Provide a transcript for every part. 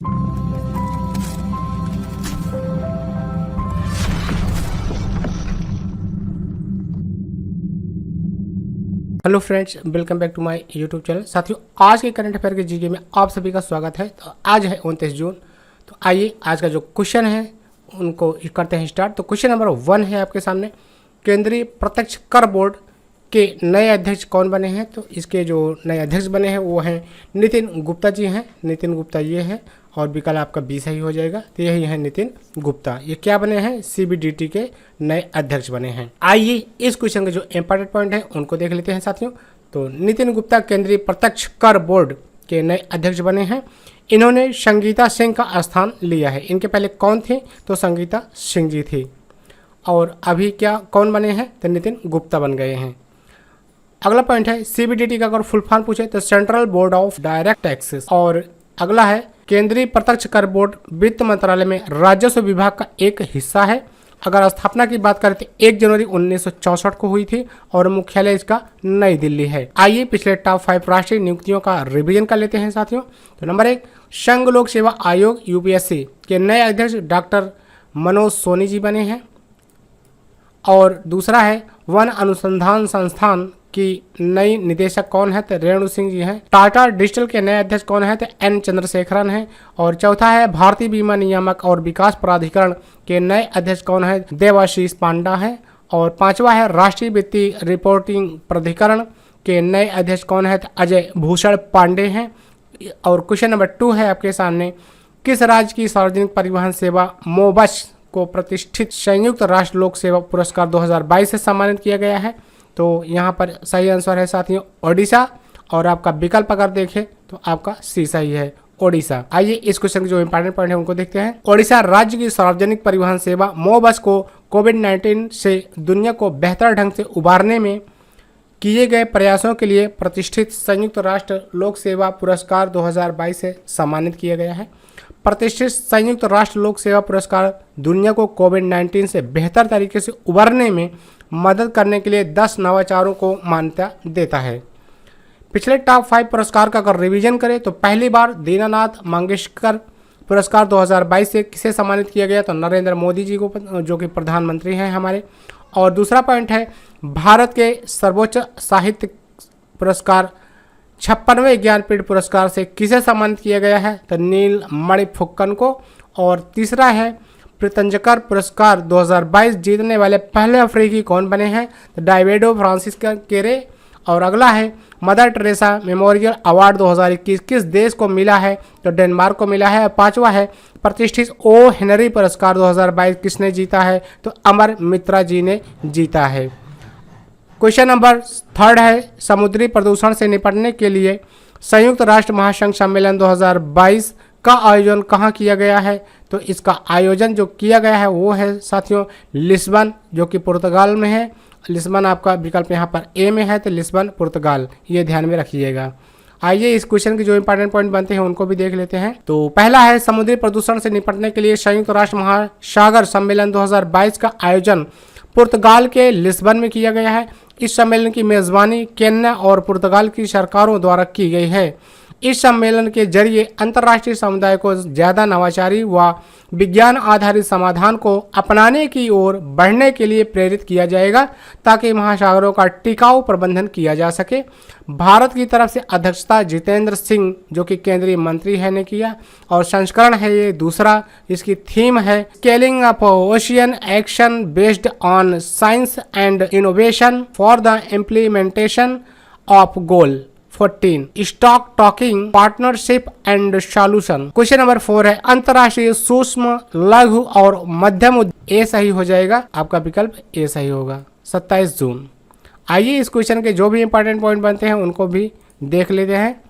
Hello friends, welcome back to my YouTube channel. साथियों, आज के करंट अफेयर के जीके में आप सभी का स्वागत है। तो आज है 29 जून। तो आइए आज का जो क्वेश्चन है उनको करते हैं स्टार्ट। तो क्वेश्चन नंबर 1 है आपके सामने, केंद्रीय प्रत्यक्ष कर बोर्ड के नए अध्यक्ष कौन बने हैं? तो इसके जो नए अध्यक्ष बने हैं वो हैं नितिन गुप्ता जी हैं। नितिन गुप्ता ये है और विकल्प आपका बी सही हो जाएगा। तो यही है नितिन गुप्ता। ये क्या बने हैं? सीबीडीटी के नए अध्यक्ष बने हैं। आइए इस क्वेश्चन के जो इंपॉर्टेंट पॉइंट है उनको देख लेते हैं साथियों। तो नितिन गुप्ता केंद्रीय प्रत्यक्ष कर बोर्ड के नए अध्यक्ष बने हैं। इन्होंने संगीता सिंह का स्थान लिया है। इनके पहले कौन थे? तो संगीता सिंह जी थी। और अभी क्या कौन बने हैं? तो नितिन गुप्ता बन गए हैं। अगला पॉइंट है सीबीडीटी का अगर फुल फॉर्म पूछे तो central board of direct taxes. और अगला है केंद्रीय प्रत्यक्ष कर बोर्ड वित्त मंत्रालय में राजस्व विभाग का एक हिस्सा है। अगर स्थापना की बात करें तो 1 जनवरी 1964 को हुई थी और मुख्यालय इसका नई दिल्ली है। आइए पिछले टॉप 5 राष्ट्रीय नियुक्तियों का रिवीजन कर लेते हैं साथियों। तो नंबर 1, संघ लोक सेवा आयोग यूपीएससी के नए अध्यक्ष डॉक्टर मनोज सोनी जी बने हैं। और दूसरा है वन अनुसंधान संस्थान की नई निदेशक कौन है? तो रेणु सिंह जी हैं। टाटा डिजिटल के नए अध्यक्ष कौन है? तो एन चंद्रशेखरन हैं। और चौथा है भारतीय बीमा नियामक और विकास प्राधिकरण के नए अध्यक्ष कौन है? देवाशीष पांडा है। और पांचवा है राष्ट्रीय वित्तीय रिपोर्टिंग प्राधिकरण के नए अध्यक्ष कौन है? तो अजय भूषण पांडे हैं। और क्वेश्चन नंबर 2 है आपके सामने, किस राज्य की सार्वजनिक परिवहन सेवा मोबस को प्रतिष्ठित संयुक्त राष्ट्र लोक सेवा पुरस्कार 2022 से सम्मानित किया गया है? तो यहाँ पर सही आंसर है साथियों ओडिशा। और आपका विकल्प अगर देखें तो आपका सी सही है, ओडिशा। आइए इस क्वेश्चन के जो इंपॉर्टेंट पॉइंट है उनको देखते हैं। ओडिशा राज्य की सार्वजनिक परिवहन सेवा मोबस को कोविड-19 से दुनिया को बेहतर ढंग से उबारने में किए गए प्रयासों के लिए प्रतिष्ठित संयुक्त राष्ट्र लोक सेवा पुरस्कार 2022 से सम्मानित किया गया है। प्रतिष्ठित संयुक्त राष्ट्र लोक सेवा पुरस्कार दुनिया को कोविड-19 से बेहतर तरीके से उबरने में मदद करने के लिए 10 नवाचारों को मान्यता देता है। पिछले टॉप 5 पुरस्कार का अगर रिवीजन करें तो पहली बार दीनानाथ मंगेशकर पुरस्कार 2022 से किसे सम्मानित किया गया? तो नरेंद्र मोदी जी को, जो कि प्रधानमंत्री हैं हमारे। और दूसरा पॉइंट है भारत के सर्वोच्च साहित्य पुरस्कार 56वें ज्ञानपीठ पुरस्कार से किसे सम्मानित किया गया है? तो नीलमणि फुक्कन को। और तीसरा है प्रितंजकर पुरस्कार 2022 जीतने वाले पहले अफ्रीकी कौन बने हैं? तो डाविडो फ्रांसिस केरे। और अगला है मदर टेरेसा मेमोरियल अवार्ड 2021 किस देश को मिला है? तो डेनमार्क को मिला है। और पांचवा है प्रतिष्ठित ओ हेनरी पुरस्कार 2022 किसने जीता है? तो अमर मित्रा जी ने जीता है। क्वेश्चन नंबर 3 है समुद्री प्रदूषण से निपटने के लिए संयुक्त राष्ट्र महासंघ सम्मेलन 2022 का आयोजन कहाँ किया गया है? तो इसका आयोजन जो किया गया है वो है साथियों लिस्बन, जो कि पुर्तगाल में है। लिस्बन आपका विकल्प यहाँ पर ए में है, तो लिस्बन पुर्तगाल, ये ध्यान में रखिएगा। आइए इस क्वेश्चन के जो इंपॉर्टेंट पॉइंट बनते हैं उनको भी देख लेते हैं। तो पहला है समुद्री प्रदूषण से निपटने के लिए संयुक्त राष्ट्र महासागर सम्मेलन 2022 का आयोजन पुर्तगाल के लिस्बन में किया गया है। इस सम्मेलन की मेजबानी केन्या और पुर्तगाल की सरकारों द्वारा की गई है। इस सम्मेलन के जरिए अंतर्राष्ट्रीय समुदाय को ज़्यादा नवाचारी व विज्ञान आधारित समाधान को अपनाने की ओर बढ़ने के लिए प्रेरित किया जाएगा ताकि महासागरों का टिकाऊ प्रबंधन किया जा सके। भारत की तरफ से अध्यक्षता जितेंद्र सिंह, जो कि केंद्रीय मंत्री है, ने किया। और संस्करण है ये दूसरा। इसकी थीम है scaling up ocean action based on science and innovation for the implementation of goal 14 stock talking partnership and solution. Question number 4 है अंतर्राष्ट्रीय सूक्ष्म लघु और मध्यम ए सही हो जाएगा, आपका विकल्प ए सही होगा। 27 जून। आइए इस क्वेश्चन के जो भी इंपॉर्टेंट पॉइंट बनते हैं उनको भी देख लेते हैं।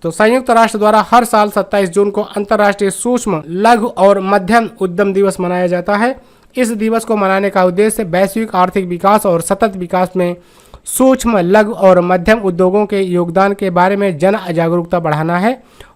तो संयुक्त राष्ट्र द्वारा हर साल 27 जून को अंतर्राष्ट्रीय सूक्ष्म लघु और मध्यम उद्यम दिवस मनाया जाता है। इस दिवस को मनाने का उद्देश्य वैश्विक आर्थिक विकास और सतत विकास में सूक्ष्म लघु और मध्यम उद्योगों के योगदान के बारे में जन जागरूकता बढ़ाना है।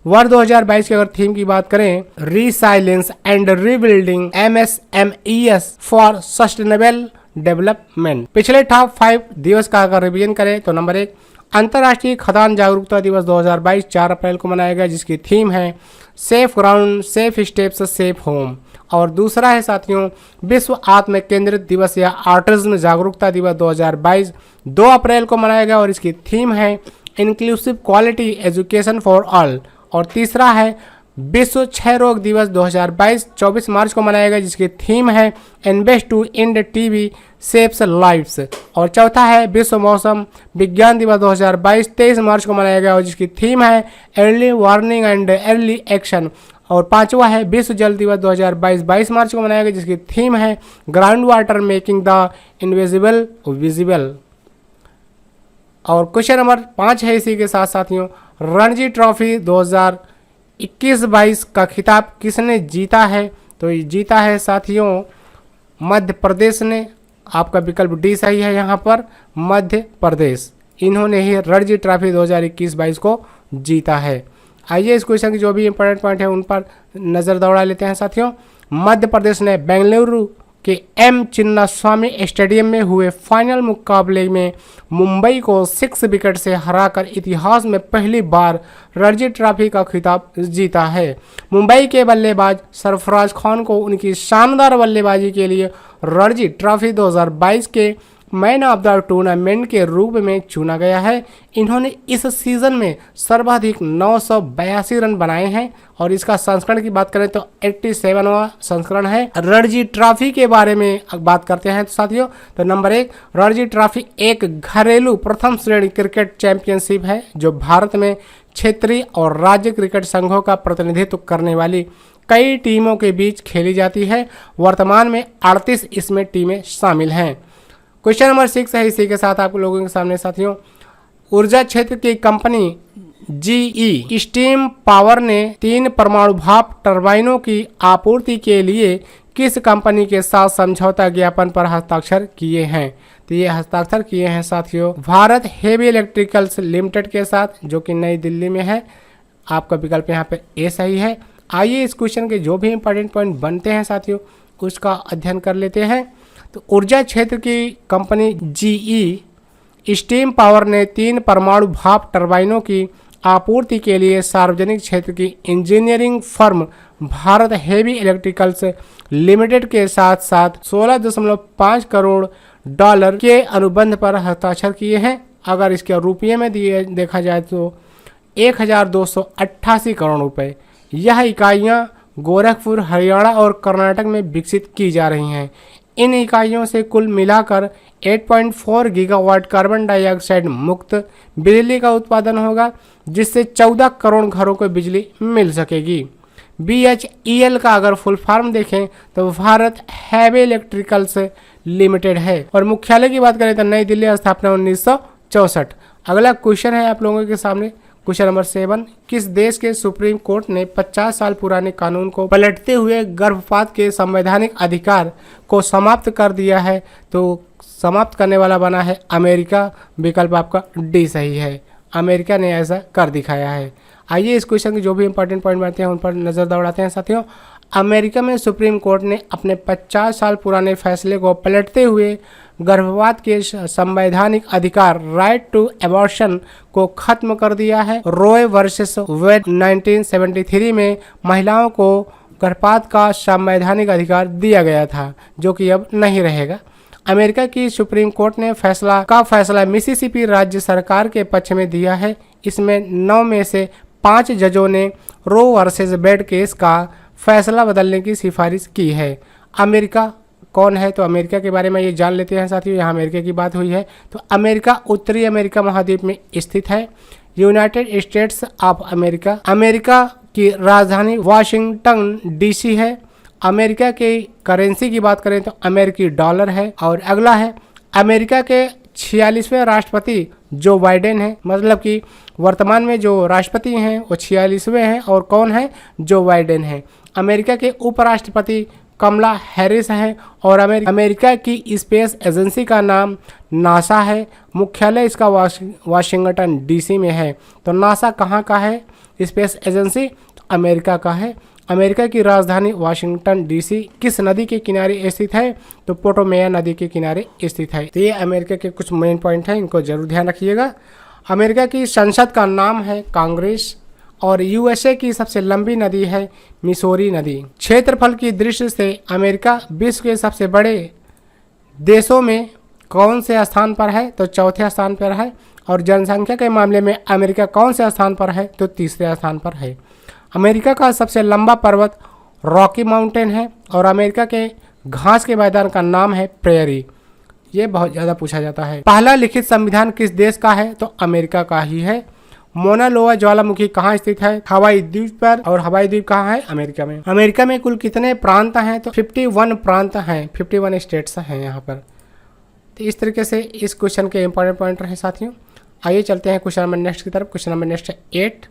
वर्ष 2022 की अगर थीम की बात करें, resilience and rebuilding MSMES for sustainable development. पिछले टॉप 5 दिवस का अगर रिवीजन करें तो नंबर 1 अंतर्राष्ट्रीय खदान जागरूकता दिवस 2022 4 अप्रैल को मनाया गया, जिसकी थीम है safe ground, safe steps, safe home. और दूसरा है साथियों विश्व आत्म केंद्रित दिवस या ऑटिज्म जागरूकता दिवस 2022 2 अप्रैल को मनाया गया और इसकी थीम है inclusive quality education for all. और तीसरा है विश्व क्षय रोग दिवस 2022 24 मार्च को मनाया गया जिसकी थीम है invest to end TB saves lives. और चौथा है विश्व मौसम विज्ञान दिवस 2022 23 मार्च को मनाया गया और जिसकी थीम है early warning and early action. और पांचवा है विश्व जल दिवस 2022 22 मार्च को मनाया गया जिसकी थीम है ground water making the invisible visible. और क्वेश्चन नंबर 5 है इसी के साथ साथियों रणजी ट्रॉफी 2021-22 का खिताब किसने जीता है? तो ये जीता है साथियों मध्य प्रदेश ने। आपका विकल्प डी सही है यहाँ पर, मध्य प्रदेश। इन्होंने ही रणजी ट्रॉफी 2021-22 को जीता है। आइए इस क्वेश्चन की जो भी इंपॉर्टेंट पॉइंट है उन पर नज़र दौड़ा लेते हैं साथियों। मध्य प्रदेश ने बेंगलुरु के एम चिन्नास्वामी स्टेडियम में हुए फाइनल मुकाबले में मुंबई को 6 विकेट से हराकर इतिहास में पहली बार रणजी ट्रॉफी का खिताब जीता है। मुंबई के बल्लेबाज सरफराज खान को उनकी शानदार बल्लेबाजी के लिए रणजी ट्रॉफी 2022 के मैन ऑफ द टूर्नामेंट के रूप में चुना गया है। इन्होंने इस सीजन में सर्वाधिक 982 रन बनाए हैं और इसका संस्करण की बात करें तो 87वां संस्करण है। रणजी ट्रॉफी के बारे में बात करते हैं तो साथियों तो नंबर 1 रणजी ट्रॉफी एक घरेलू प्रथम श्रेणी क्रिकेट चैंपियनशिप है जो भारत में क्षेत्रीय और राज्य क्रिकेट संघों का प्रतिनिधित्व करने वाली कई टीमों के बीच खेली जाती है। वर्तमान में 38 इसमें टीमें शामिल हैं। क्वेश्चन नंबर 6 है इसी के साथ आप लोगों के सामने साथियों ऊर्जा क्षेत्र की कंपनी जीई स्टीम पावर ने 3 परमाणु भाप टर्बाइनों की आपूर्ति के लिए किस कंपनी के साथ समझौता ज्ञापन पर हस्ताक्षर किए हैं? तो ये हस्ताक्षर किए हैं साथियों भारत हेवी इलेक्ट्रिकल्स लिमिटेड के साथ जो कि नई दिल्ली में है। आपका विकल्प यहाँ पे ए सही है। आइए इस क्वेश्चन के जो भी इंपॉर्टेंट पॉइंट बनते हैं साथियों उसका अध्ययन कर लेते हैं। तो ऊर्जा क्षेत्र की कंपनी जीई स्टीम पावर ने 3 परमाणु भाप टर्बाइनों की आपूर्ति के लिए सार्वजनिक क्षेत्र की engineering firm Bharat heavy electricals limited के साथ साथ 16.5 करोड़ डॉलर के अनुबंध पर हस्ताक्षर किए हैं। अगर इसके रुपये में देखा जाए तो 1288 करोड़ रुपए। यह इकाइयाँ गोरखपुर, हरियाणा और कर्नाटक में विकसित की जा रही हैं। इन इकाइयों से कुल मिलाकर 8.4 गीगावाट कार्बन डाइऑक्साइड मुक्त बिजली का उत्पादन होगा जिससे 14 करोड़ घरों को बिजली मिल सकेगी। BHEL का अगर फुल फॉर्म देखें तो भारत हैवी इलेक्ट्रिकल्स लिमिटेड है और मुख्यालय की बात करें तो नई दिल्ली, स्थापना 1964। अगला क्वेश्चन है आप लोगों के सामने क्वेश्चन नंबर 7 किस देश के सुप्रीम कोर्ट ने 50 साल पुराने कानून को पलटते हुए गर्भपात के संवैधानिक अधिकार को समाप्त कर दिया है? तो समाप्त करने वाला बना है अमेरिका। विकल्प आपका डी सही है, अमेरिका ने ऐसा कर दिखाया है। आइए इस क्वेश्चन के जो भी इंपॉर्टेंट पॉइंट बनते हैं उन पर नज़र दौड़ाते हैं साथियों। अमेरिका में सुप्रीम कोर्ट ने अपने 50 साल पुराने फैसले को पलटते हुए गर्भपात के संवैधानिक अधिकार राइट टू एबॉर्शन को खत्म कर दिया है। रॉय वर्सेस वेड 1973 में महिलाओं को गर्भपात का संवैधानिक अधिकार दिया गया था जो कि अब नहीं रहेगा। अमेरिका की सुप्रीम कोर्ट ने फैसला मिसिसिपी राज्य सरकार के पक्ष में दिया है। इसमें 9 में से 5 जजों ने रो वर्सेस वेड केस का फैसला बदलने की सिफारिश की है। अमेरिका कौन है? तो अमेरिका के बारे में ये जान लेते हैं साथियों। यहाँ अमेरिका की बात हुई है तो अमेरिका उत्तरी अमेरिका महाद्वीप में स्थित है। United states of America America की राजधानी वाशिंगटन डीसी है। अमेरिका की करेंसी की बात करें तो अमेरिकी डॉलर है। और अगला है अमेरिका के 46वें राष्ट्रपति जो बाइडेन है, मतलब कि वर्तमान में जो राष्ट्रपति हैं वो 46वें हैं और कौन है? जो बाइडेन है। अमेरिका के उपराष्ट्रपति कमला हैरिस है और अमेरिका की स्पेस एजेंसी का नाम नासा है। मुख्यालय इसका वाशिंगटन डीसी में है। तो नासा कहाँ का है? स्पेस एजेंसी तो अमेरिका का है। अमेरिका की राजधानी वाशिंगटन डीसी किस नदी के किनारे स्थित है? तो पोटोमेया नदी के किनारे स्थित है। तो ये अमेरिका के कुछ मेन पॉइंट हैं, इनको जरूर ध्यान रखिएगा। अमेरिका की संसद का नाम है कांग्रेस और यूएसए की सबसे लंबी नदी है मिसौरी नदी। क्षेत्रफल की दृष्टि से अमेरिका विश्व के सबसे बड़े देशों में कौन से स्थान पर है? तो चौथे स्थान पर है। और जनसंख्या के मामले में अमेरिका कौन से स्थान पर है? तो तीसरे स्थान पर है। अमेरिका का सबसे लंबा पर्वत रॉकी माउंटेन है और अमेरिका के घास के मैदान का नाम है प्रेयरी। ये बहुत ज़्यादा पूछा जाता है। पहला लिखित संविधान किस देश का है? तो अमेरिका का ही है। मोना लोआ ज्वालामुखी कहाँ स्थित है? हवाई द्वीप पर। और हवाई द्वीप कहाँ है? अमेरिका में। अमेरिका में कुल कितने प्रांत हैं? तो 51 प्रांत हैं, 51 स्टेट्स हैं यहाँ पर। तो इस तरीके से इस क्वेश्चन के इंपॉर्टेंट पॉइंट रहे साथियों। आइए चलते हैं क्वेश्चन नंबर नेक्स्ट की तरफ। क्वेश्चन नंबर नेक्स्ट है 8।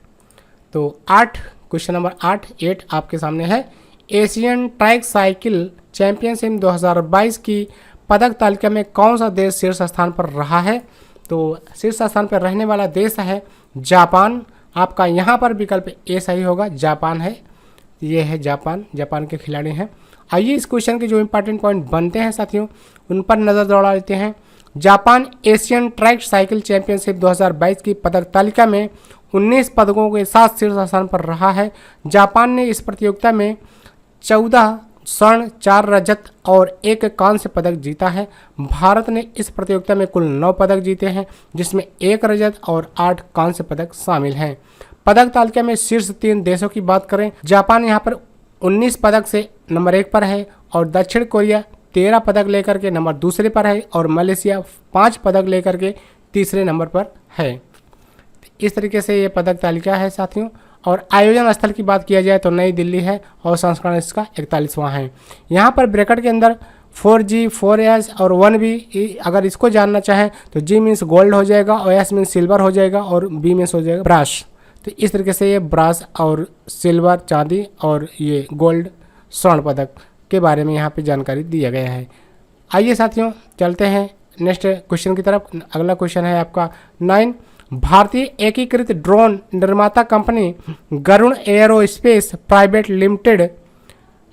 तो 8 क्वेश्चन नंबर 8 आपके सामने है। एशियन ट्रैक साइकिल चैंपियनशिप 2022 की पदक तालिका में कौन सा देश शीर्ष स्थान पर रहा है? तो शीर्ष स्थान पर रहने वाला देश है जापान। आपका यहाँ पर विकल्प ए सही होगा, जापान है। ये है जापान, जापान के खिलाड़ी हैं। आइए इस क्वेश्चन के जो इंपॉर्टेंट पॉइंट बनते हैं साथियों उन पर नज़र दौड़ा लेते हैं। Japan Asian track cycle championship 2022 की पदक तालिका में 19 पदकों के साथ शीर्ष स्थान पर रहा है। जापान ने इस प्रतियोगिता में 14 स्वर्ण, 4 रजत और 1 कांस्य पदक जीता है। भारत ने इस प्रतियोगिता में कुल 9 पदक जीते हैं, जिसमें 1 रजत और 8 कांस्य पदक शामिल हैं। पदक तालिका में शीर्ष 3 देशों की बात करें, जापान यहाँ पर 19 पदक से नंबर 1 पर है और दक्षिण कोरिया 13 पदक लेकर के नंबर दूसरे पर है और मलेशिया 5 पदक लेकर के तीसरे नंबर पर है। इस तरीके से ये पदक तालिका है साथियों। और आयोजन स्थल की बात किया जाए तो नई दिल्ली है और संस्करण इसका 41वां है। यहाँ पर ब्रैकेट के अंदर 4G, 4S और 1B, अगर इसको जानना चाहें तो G मीन्स गोल्ड हो जाएगा और S मीन्स सिल्वर हो जाएगा और B मीन्स हो जाएगा ब्रास। तो इस तरीके से ये ब्रास और सिल्वर चांदी और ये गोल्ड स्वर्ण पदक के बारे में यहाँ पे जानकारी दिया गया है। आइए साथियों चलते हैं नेक्स्ट क्वेश्चन की तरफ। अगला क्वेश्चन है आपका 9। भारतीय एकीकृत ड्रोन निर्माता कंपनी Garuda aerospace private limited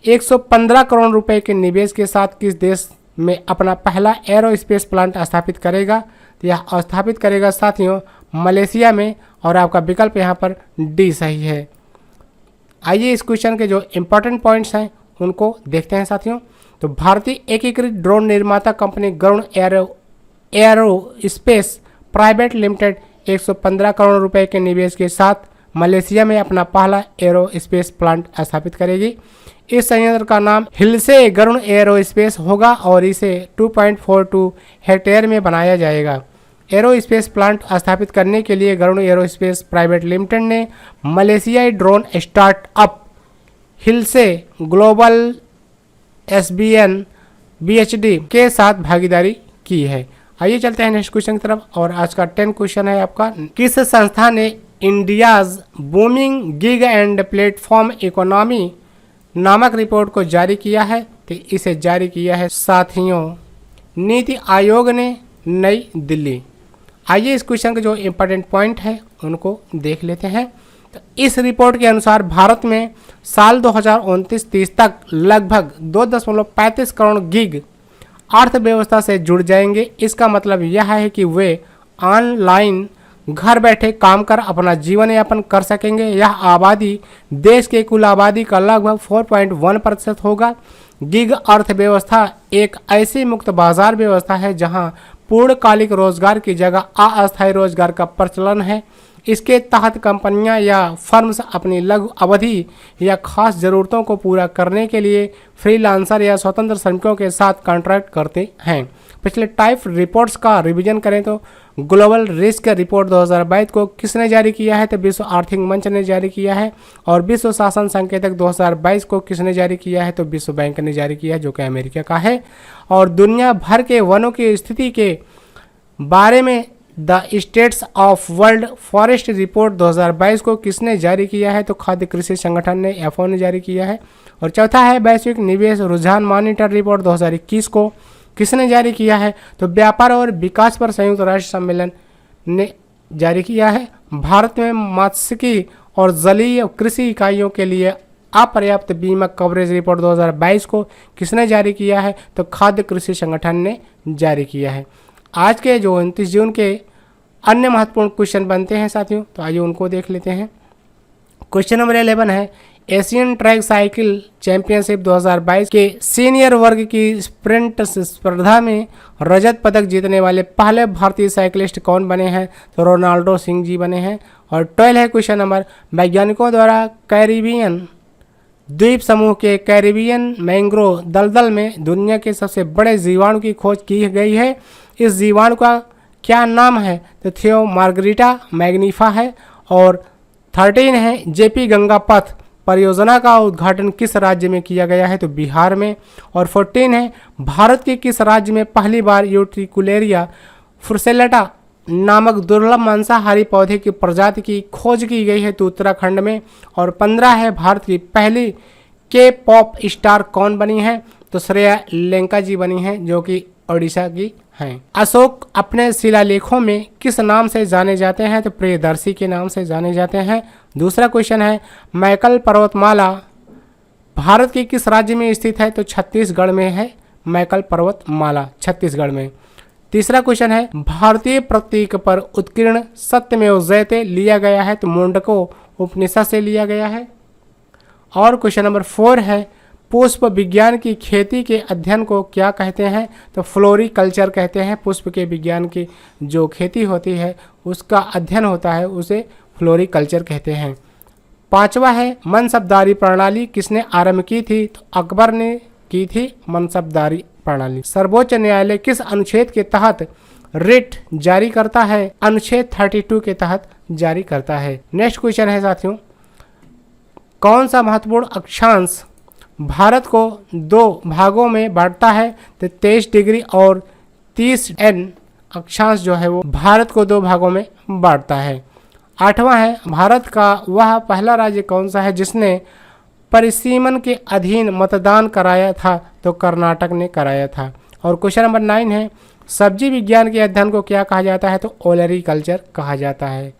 115 crore रुपए के निवेश के साथ किस देश में अपना पहला एरोस्पेस प्लांट स्थापित करेगा? तो यह स्थापित करेगा साथियों मलेशिया में और आपका विकल्प यहाँ पर डी सही है। आइए इस क्वेश्चन के जो इम्पोर्टेंट पॉइंट्स हैं उनको देखते हैं साथियों। तो भारतीय एकीकृत ड्रोन निर्माता कंपनी Garuda aerospace private limited 115 crore रुपए के निवेश के साथ मलेशिया में अपना पहला एरोस्पेस प्लांट स्थापित करेगी। इस संयंत्र का नाम हिल्से गरुड़ एरोस्पेस होगा और इसे 2.42 हेक्टेयर में बनाया जाएगा। एरोस्पेस प्लांट स्थापित करने के लिए गरुड़ एरोस्पेस प्राइवेट लिमिटेड ने मलेशियाई ड्रोन स्टार्टअप हिल्से ग्लोबल SBN BHD के साथ भागीदारी की है। आइए चलते हैं नेक्स्ट क्वेश्चन की तरफ। और आज का 10 क्वेश्चन है आपका, किस संस्था ने India's booming gig and platform economy नामक रिपोर्ट को जारी किया है? तो इसे जारी किया है साथियों नीति आयोग ने, नई दिल्ली। आइए इस क्वेश्चन के जो इम्पोर्टेंट पॉइंट है उनको देख लेते हैं। तो इस रिपोर्ट के अनुसार भारत में साल 2029-30 तक लगभग 2.35 करोड़ गिग अर्थव्यवस्था से जुड़ जाएंगे। इसका मतलब यह है कि वे ऑनलाइन घर बैठे काम कर अपना जीवन यापन कर सकेंगे। यह आबादी देश के कुल आबादी का लगभग 4.1% होगा। गिग अर्थव्यवस्था एक ऐसी मुक्त बाजार व्यवस्था है जहां पूर्णकालिक रोजगार की जगह अस्थायी रोजगार का प्रचलन है। इसके तहत कंपनियां या फर्म्स अपनी लघु अवधि या खास ज़रूरतों को पूरा करने के लिए फ्रीलांसर या स्वतंत्र श्रमिकों के साथ कॉन्ट्रैक्ट करते हैं। पिछले टाइप रिपोर्ट्स का रिवीजन करें तो ग्लोबल रिस्क रिपोर्ट 2022 को किसने जारी किया है? तो विश्व आर्थिक मंच ने जारी किया है। और विश्व शासन संकेतक 2022 को किसने जारी किया है? तो विश्व बैंक ने जारी किया है, जो कि अमेरिका का है। और दुनिया भर के वनों की स्थिति के बारे में the states of world forest report 2022 को किसने जारी किया है? तो खाद्य कृषि संगठन ने FAO ने जारी किया है। और चौथा है वैश्विक निवेश रुझान मॉनिटर रिपोर्ट 2021 को किसने जारी किया है? तो व्यापार और विकास पर संयुक्त राष्ट्र सम्मेलन ने जारी किया है। भारत में मत्स्यिकी और जलीय कृषि इकाइयों के लिए अपर्याप्त बीमा कवरेज रिपोर्ट 2022 को किसने जारी किया है? तो खाद्य कृषि संगठन ने जारी किया है। आज के जो 29 जून के अन्य महत्वपूर्ण क्वेश्चन बनते हैं साथियों, तो आइए उनको देख लेते हैं। क्वेश्चन नंबर 11 है एशियन ट्रैक साइकिल चैंपियनशिप 2022 के सीनियर वर्ग की स्प्रिंट स्पर्धा में रजत पदक जीतने वाले पहले भारतीय साइकिलिस्ट कौन बने हैं? तो रोनाल्डो सिंह जी बने हैं। और 12 है क्वेश्चन नंबर, वैज्ञानिकों द्वारा कैरिबियन द्वीप समूह के कैरिबियन मैंग्रोव दलदल में दुनिया के सबसे बड़े जीवाणु की खोज की गई है। इस जीवाणु का क्या नाम है? तो थियो मार्गरीटा मैग्निफा है। और 13 है जेपी गंगा पथ परियोजना का उद्घाटन किस राज्य में किया गया है? तो बिहार में। और 14 है भारत के किस राज्य में पहली बार यूट्रिकुलेरिया फुर्सेलेटा नामक दुर्लभ मांसाहारी पौधे की प्रजाति की खोज की गई है? तो उत्तराखंड में। और 15 है भारत की पहली के पॉप स्टार कौन बनी है? तो श्रेया लेंका जी बनी हैं, जो कि ओडिशा की हैं। अशोक अपने शिलालेखों में किस नाम से जाने जाते हैं? तो प्रियदर्शी के नाम से जाने जाते हैं। दूसरा क्वेश्चन है मैकल पर्वतमाला भारत के किस राज्य में स्थित है? तो छत्तीसगढ़ में है मैकल पर्वतमाला, छत्तीसगढ़ में। तीसरा क्वेश्चन है भारतीय प्रतीक पर उत्कीर्ण सत्यमेव जयते लिया गया है? तो मुंडको उपनिषद से लिया गया है। और क्वेश्चन नंबर 4 है पुष्प विज्ञान की खेती के अध्ययन को क्या कहते हैं? तो फ्लोरिकल्चर कहते हैं। पुष्प के विज्ञान की जो खेती होती है उसका अध्ययन होता है, उसे फ्लोरिकल्चर कहते हैं। 5वां है मनसबदारी प्रणाली किसने आरंभ की थी? तो अकबर ने की थी मनसबदारी प्रणाली। सर्वोच्च न्यायालय किस अनुच्छेद के तहत रिट जारी करता है? अनुच्छेद 32 के तहत जारी करता है। नेक्स्ट क्वेश्चन है साथियों, कौन सा महत्वपूर्ण अक्षांश भारत को 2 भागों में बांटता है? तो 23 डिग्री और 30 N अक्षांश जो है वो भारत को 2 भागों में बांटता है। 8वां है भारत का वह पहला राज्य कौन सा है जिसने परिसीमन के अधीन मतदान कराया था? तो कर्नाटक ने कराया था। और क्वेश्चन नंबर 9 है सब्जी विज्ञान के अध्ययन को क्या कहा जाता है? तो ओलरीकल्चर कहा जाता है।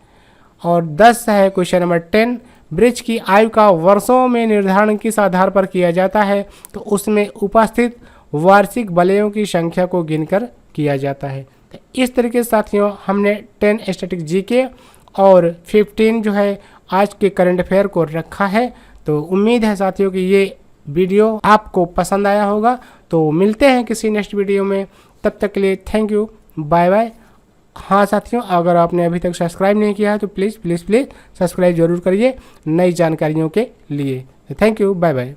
और 10 है क्वेश्चन नंबर 10 वृक्ष की आयु का वर्षों में निर्धारण किस आधार पर किया जाता है? तो उसमें उपस्थित वार्षिक वलयों की संख्या को गिनकर किया जाता है। तो इस तरीके से साथियों हमने 10 स्टैटिक जीके और 15 जो है आज के करंट अफेयर को रखा है। तो उम्मीद है साथियों कि ये वीडियो आपको पसंद आया होगा। तो मिलते हैं किसी नेक्स्ट वीडियो में, तब तक के लिए थैंक यू, बाय बाय। हाँ साथियों, अगर आपने अभी तक सब्सक्राइब नहीं किया है तो प्लीज़ सब्सक्राइब जरूर करिए नई जानकारियों के लिए। Thank you, bye bye.